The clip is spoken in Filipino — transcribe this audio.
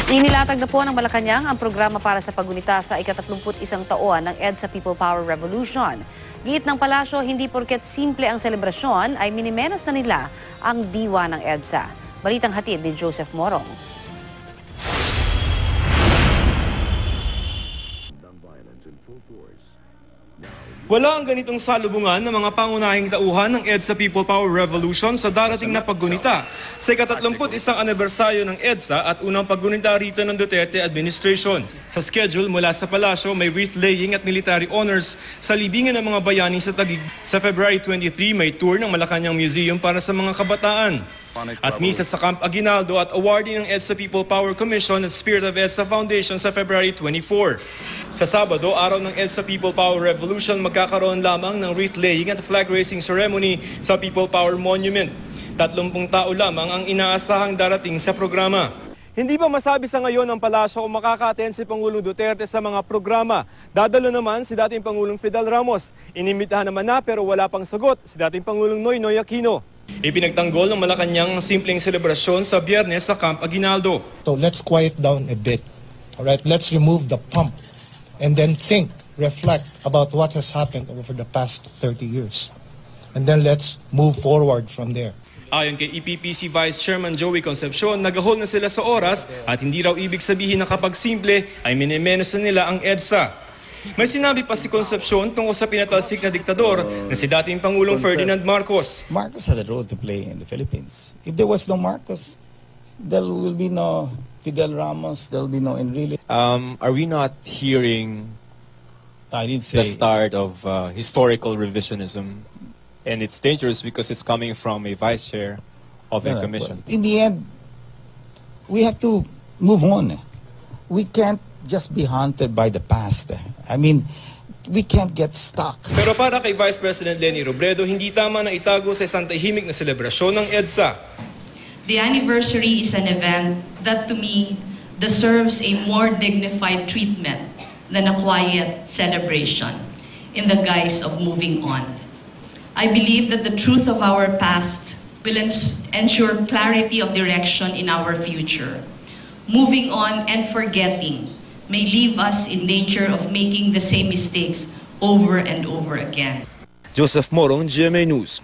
Inilatag na po ng Malacanang ang programa para sa paggunita sa ika-31 taon ng EDSA People Power Revolution. Giit ng palasyo, hindi porket simple ang selebrasyon ay minimenos na nila ang diwa ng EDSA. Balitang hatid ni Joseph Morong. Wala ang ganitong salubungan ng mga pangunahing tauhan ng EDSA People Power Revolution sa darating na paggunita sa ika-31 anibersaryo ng EDSA at unang paggunita rito ng Duterte administration. Sa schedule mula sa palasyo, may wreath laying at military honors sa libingan ng mga bayani sa Taguig. Sa February 23, may tour ng Malacanang Museum para sa mga kabataan. At misa sa Camp Aguinaldo at awarding ng EDSA People Power Commission at Spirit of EDSA Foundation sa February 24. Sa Sabado, araw ng EDSA People Power Revolution, magkakaroon lamang ng wreath laying at flag raising ceremony sa People Power Monument. 30 tao lamang ang inaasahang darating sa programa. Hindi pa masabi sa ngayon ng palasyo kung makaka-attend si Pangulong Duterte sa mga programa. Dadalo naman si dating Pangulong Fidel Ramos. Inimbitahan naman na pero wala pang sagot si dating Pangulong Noynoy Aquino. Ipinagtanggol ng Malacanang ang simpleng selebrasyon sa Biyernes sa Camp Aguinaldo. So let's quiet down a bit. All right, let's remove the pomp and then think, reflect about what has happened over the past 30 years. And then let's move forward from there. Ayon kay EPPC Vice Chairman Joey Concepcion, nagahol na sila sa oras at hindi raw ibig sabihin na kapag simple ay minimenos na nila ang EDSA. May sinabi pa si Concepcion tungkol sa pinatalsik na diktador na si dating Pangulong Ferdinand Marcos. Marcos had a role to play in the Philippines. If there was no Marcos, there will be no Fidel Ramos, there will be no Enrile. Are we not hearing the start of historical revisionism? And it's dangerous because it's coming from a vice chair of a commission. In the end, we have to move on. We can't just be haunted by the past. I mean, we can't get stuck. Pero para kay Vice President Leni Robredo, hindi tama na itago sa isang tahimik na selebrasyon ng EDSA. The anniversary is an event that to me deserves a more dignified treatment than a quiet celebration in the guise of moving on. I believe that the truth of our past will ensure clarity of direction in our future. Moving on and forgetting may leave us in danger of making the same mistakes over and over again. Joseph Morong, GMA News.